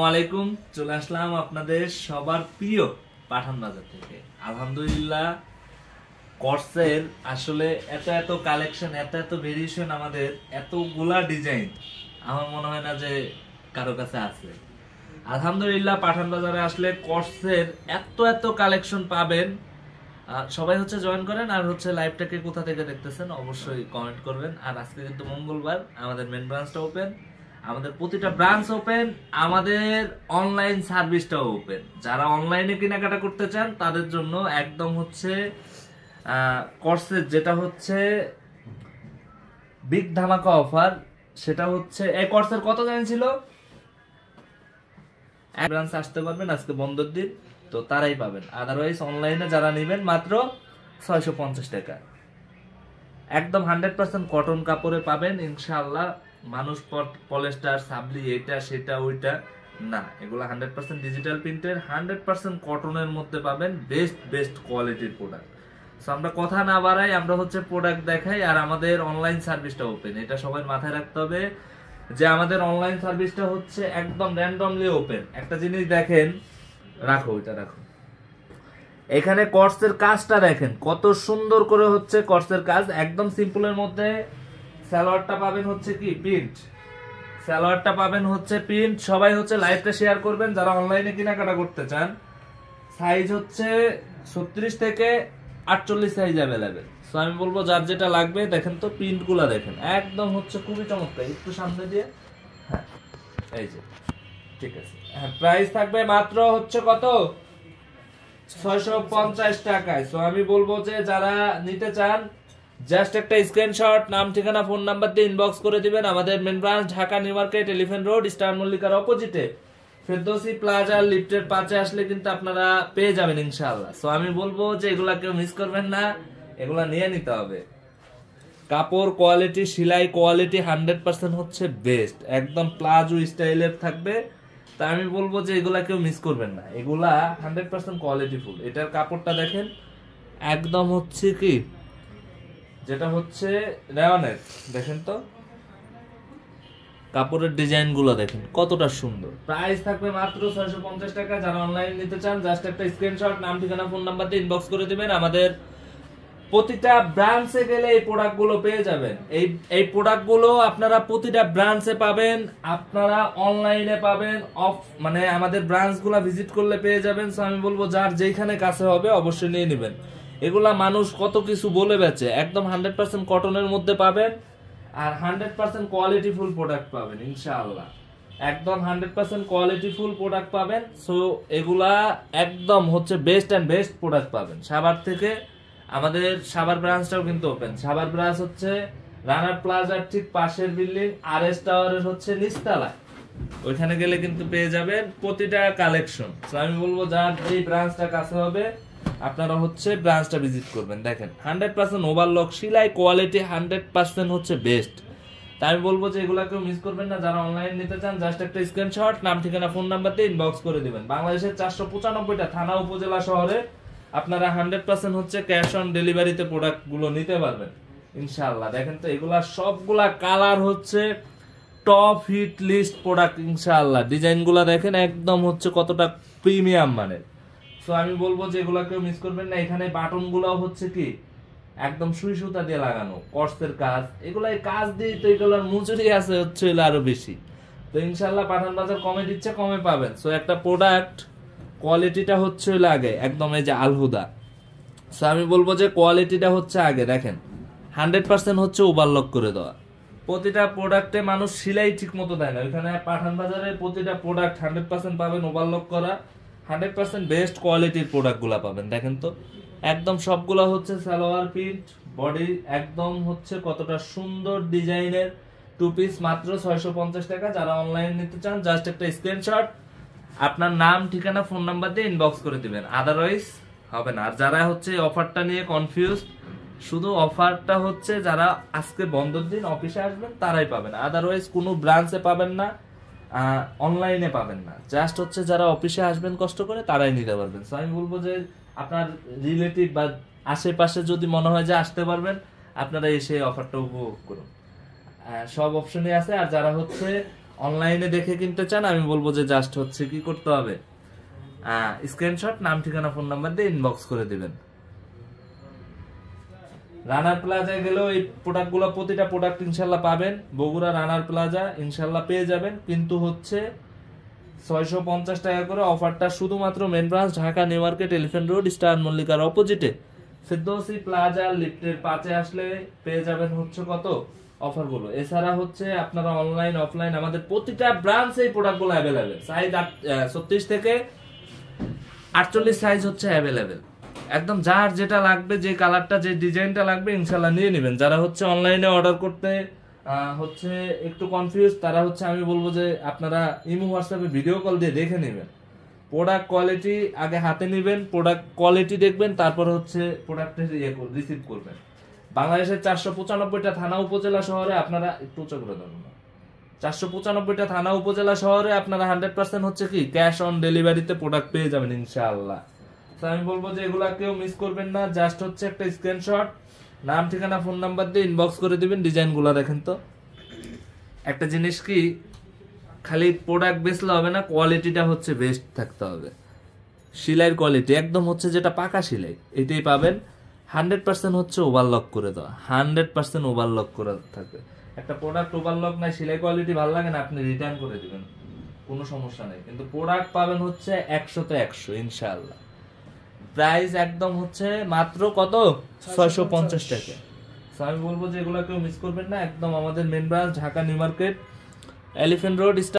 ওয়ালাইকুম, চলে আসলাম আপনাদের সবার প্রিয় পাঠান বাজার থেকে। আলহামদুলিল্লাহ, কর্সের আসলে এত এত কালেকশন, এত এত ভেরিয়েশন, আমাদের এতগুলা ডিজাইন আমার মনে হয় না যে কারো কাছে আছে। আলহামদুলিল্লাহ, পাঠান বাজারে আসলে কর্সের এত এত কালেকশন পাবেন। সবাই জয়েন করেন, আর লাইভটাকে কোথা থেকে দেখতেছেন অবশ্যই কমেন্ট করবেন। আর আজকে কিন্তু মঙ্গলবার, আমাদের মেন ব্রাঞ্চটা ওপেন, আমাদের প্রতিটা ব্রাঞ্চ ওপেন, আমাদের অনলাইন সার্ভিসটাও ওপেন। যারা অনলাইনে কেনাকাটা করতে চান তাদের জন্য একদম কর্সের যেটা বিগ ধামাকা অফার, সেটা এই কর্সের কত জানিয়েছিল, এক ব্রাঞ্চ আসতে পারবেন, আজকে বন্ধের দিন তো তারাই পাবেন। আদারওয়াইজ অনলাইনে যারা নেবেন মাত্র 650 টাকা, একদম 100% কটন কাপড়ে পাবেন ইনশাআল্লাহ। মানুষ পলিস্টার, সাবলি, এটা সেটা ওইটা না, এগুলো 100% ডিজিটাল প্রিন্টের, 100% কটনের মধ্যে পাবেন। বেস্ট কোয়ালিটির প্রোডাক্ট। সো আমরা কথা না বাড়াই, আমরা প্রোডাক্ট দেখাই, আর আমাদের অনলাইন সার্ভিসটা ওপেন। এটা সবাই মাথায় রাখতে হবে যে আমাদের অনলাইন সার্ভিসটা একদম র্যান্ডমলি ওপেন। একটা জিনিস দেখেন, রাখো ওইটা রাখো, এখানে কর্সের কাজটা দেখেন কত সুন্দর করে কর্সের কাজ, একদম সিম্পলের মধ্যে। সালোয়ারটা পাবেন কি প্রিন্ট, সালোয়ারটা পাবেন প্রিন্ট। সবাই লাইভটা শেয়ার করবেন যারা অনলাইনে কেনাকাটা করতে চান। সাইজ 36 থেকে 48 সাইজ অ্যাভেলেবেল। সো আমি বলবো যার যেটা লাগবে, দেখেন তো প্রিন্ট গুলা দেখেন, একদম খুবই চমৎকার। একটু সামনে দিয়ে, হ্যাঁ এই যে, ঠিক আছে। হ্যাঁ, প্রাইস থাকবে মাত্র কত, 650 টাকায়। সো আমি বলবো যে যারা নিতে চান, জাস্ট একটা স্ক্রিনশট, নাম, ঠিকানা, ফোন নাম্বার দিয়ে ইনবক্স করে দিবেন। আমাদের main branch Dhaka new market, elephant road, star মল্লিকার অপোজিটে ফেরদৌসি প্লাজা লিফটের 5-এ আসলে কিন্তু আপনারা পেয়ে যাবেন ইনশাআল্লাহ। সো আমি বলবো যে এগুলা কেউ মিস করবেন না, এগুলা নিয়ে নিতে হবে। কাপড় কোয়ালিটি, সেলাই কোয়ালিটি 100% বেস্ট, একদম প্লাজো স্টাইলের থাকবে। তা আমি বলবো যে এগুলা কেউ মিস করবেন না, এগুলা 100% কোয়ালিটিফুল। এটার কাপড়টা দেখেন, একদম কি যেটা রেওয়ানের, দেখেন তো কাপড়ের ডিজাইন গুলো দেখেন কতটা সুন্দর। প্রাইস থাকবে মাত্র 650 টাকা। যারা অনলাইন নিতে চান, জাস্ট একটা স্ক্রিনশট, নাম, ঠিকানা, ফোন নাম্বার দিয়ে ইনবক্স করে দিবেন। আমাদের প্রতিটা ব্রাঞ্চে গেলে এই প্রোডাক্ট গুলো পেয়ে যাবেন। এই প্রোডাক্ট গুলো আপনারা প্রতিটা ব্রাঞ্চে পাবেন, আপনারা অনলাইনে পাবেন, আমাদের ব্রাঞ্চ গুলা ভিজিট করলে পেয়ে যাবেন। সো আমি বলবো যার যেখানে কাছে হবে অবশ্যই নিয়ে নেবেন। এগুলা মানুষ কত কিছু বলে বেচে, একদম 100% কটনের মধ্যে পাবেন, আর 100% কোয়ালিটিফুল প্রোডাক্ট পাবেন ইনশাআল্লাহ। একদম 100% কোয়ালিটিফুল প্রোডাক্ট পাবেন। সো এগুলা একদম বেস্ট এন্ড বেস্ট প্রোডাক্ট পাবেন। সাভার থেকে আমাদের সাভার ব্রাঞ্চটাও কিন্তু ওপেন। সাভার ব্রাঞ্চ রানার প্লাজার ঠিক পাশের বিল্ডিং, আরএস টাওয়ারের নিচতলায়। ওইখানে গেলে কিন্তু পেয়ে যাবেন প্রতিটা কালেকশন। সো আমি বলবো যার এই ব্রাঞ্চটা কাছে হবে আপনারা ব্রাঞ্চটা ভিজিট করবেন। দেখেন 100% ওভারলক, সেলাই কোয়ালিটি 100% বেস্ট। তাই আমি বলবো যে এগুলা কেউ মিস করবেন না। যারা অনলাইন নিতে চান, জাস্ট একটা স্ক্রিনশট, নাম, ঠিকানা, ফোন নাম্বার দিয়ে ইনবক্স করে দিবেন। বাংলাদেশের 495টা থানা, উপজেলা, শহরে আপনারা 100% ক্যাশ অন ডেলিভারিতে প্রোডাক্ট গুলো নিতে পারবেন ইনশাআল্লাহ। দেখেন তো এগুলা সবগুলা colour top hit list product ইনশাআল্লাহ। ডিজাইন গুলা দেখেন একদম কতটা প্রিমিয়াম মানের। সো আমি বলবো যে এগুলা কেউ মিস করবেন না। এখানে বাটন গুলো কি একদম সুই সুতা দিয়ে লাগানো, কর্সের কাজ, এগুলাই কাজ দিয়ে তো এগুলোর মজুরি আছে আরো বেশি। তো ইনশাআল্লাহ পাঠান বাজার কমে দিচ্ছে, কমে পাবেন। সো একটা প্রোডাক্ট কোয়ালিটিটা আগে, একদম এই যে আলহুদা। সো আমি বলবো যে কোয়ালিটিটা আগে দেখেন, 100% ওভারলক করে দেওয়া। প্রতিটা প্রোডাক্টে মানুষ সেলাই ঠিক মতো দেয় না, ওইখানে পাঠান বাজারে প্রতিটা প্রোডাক্ট 100% পাবেন ওভারলক করা, 100% বেস্ট কোয়ালিটির প্রোডাক্ট গুলা পাবেন। দেখেন তো একদম সবগুলা সালোয়ার প্রিন্ট, বডি একদম কতটা সুন্দর ডিজাইনের। 2 পিস মাত্র 650 টাকা। যারা অনলাইন নিতে চান, জাস্ট একটা স্ক্রিনশট, আপনার নাম, ঠিকানা, ফোন নাম্বার দিয়ে ইনবক্স করে দিবেন, আদারওয়াইজ হবে না। আর যারা অফারটা নিয়ে কনফিউজ, শুধু অফারটা যারা আজকে বন্ধের দিন অফিসে আসবেন তারাই পাবেন, আদারওয়াইজ কোনো ব্রাঞ্চে পাবেন না, অনলাইনে পাবেন না। জাস্ট যারা অফিসে আসবেন কষ্ট করে তারাই নিতে পারবেন। সো আমি বলবো যে আপনার রিলেটিভ বা আশেপাশে যদি মনে হয় যে আসতে পারবেন, আপনারা এসে অফারটা উপভোগ করুন। সব অপশনই আছে। আর যারা অনলাইনে দেখে কিনতে চান, আমি বলবো যে জাস্ট হচ্ছে কি করতে হবে, স্ক্রিনশট, নাম ঠিকানা ফোন নাম্বার দিয়ে ইনবক্স করে দিবেন। রানার প্লাজায় গেলেও এই প্রোডাক্টগুলো, প্রতিটা প্রোডাক্ট ইনশাল্লাহ পাবেন। বগুড়া রানার প্লাজা ইনশাল্লাহ পেয়ে যাবেন, কিন্তু হচ্ছে 650 টাকা করে। অফারটা শুধুমাত্র main branch Dhaka new market, elephant road, star মল্লিকার অপোজিটে ফেরদৌসি প্লাজা লিফটের 5-এ আসলে পেয়ে যাবেন হচ্ছে কত অফারগুলো। এছাড়া হচ্ছে আপনারা অনলাইন অফলাইন আমাদের প্রতিটা ব্রাঞ্চে এই প্রোডাক্টগুলো অ্যাভেলেবেল। সাইজ 36 থেকে 48 সাইজ হচ্ছে অ্যাভেলেবেল। একদম যার যেটা লাগবে, যে কালারটা, যে ডিজাইনটা লাগবে ইনশাল্লাহ নিয়ে নেবেন। যারা হচ্ছে অনলাইনে অর্ডার করতে হচ্ছে একটু কনফিউজ, তারা হচ্ছে আমি বলবো যে আপনারা ইমো হোয়াটসঅ্যাপে ভিডিও কল দিয়ে দেখে নেবেন। প্রোডাক্ট কোয়ালিটি আগে হাতে নেবেন, প্রোডাক্ট কোয়ালিটি দেখবেন, তারপর হচ্ছে প্রোডাক্টের রিসিভ করবেন। বাংলাদেশের 495টা থানা উপজেলা শহরে আপনারা একটু উঁচু করে দেবেন না, 495টা থানা উপজেলা শহরে আপনারা 100% হচ্ছে কি ক্যাশ অন ডেলিভারিতে প্রোডাক্ট পেয়ে যাবেন ইনশাআল্লাহ। তো আমি বলবো যে এগুলা কেউ মিস করবেন না। জাস্ট হচ্ছে একটা স্ক্রিনশট, নাম ঠিকানা ফোন নাম্বার দিয়ে ইনবক্স করে দিবেন। ডিজাইনগুলো দেখেন তো, একটা জিনিস কি, খালি প্রোডাক্ট বেচলে হবে না, কোয়ালিটিটা হচ্ছে বেস্ট থাকতে হবে। সেলাইয়ের কোয়ালিটি একদম হচ্ছে যেটা পাকা সেলাই, এটাই পাবেন। 100% হচ্ছে ওভারলক করে দেওয়া, 100% ওভারলক করে থাকবে। একটা প্রোডাক্ট ওভারলক নাই, সেলাই কোয়ালিটি ভালো লাগে না, আপনি রিটার্ন করে দিবেন, কোনো সমস্যা নেই। কিন্তু প্রোডাক্ট পাবেন হচ্ছে 100-তে 100 ইনশাআল্লাহ। প্রাইস একদম হচ্ছে মাত্র কত, 650 টাকা। আমি বলবো যে এগুলো কেউ মিস করবেন না। একদম আমাদের main branch Dhaka new market, elephant road,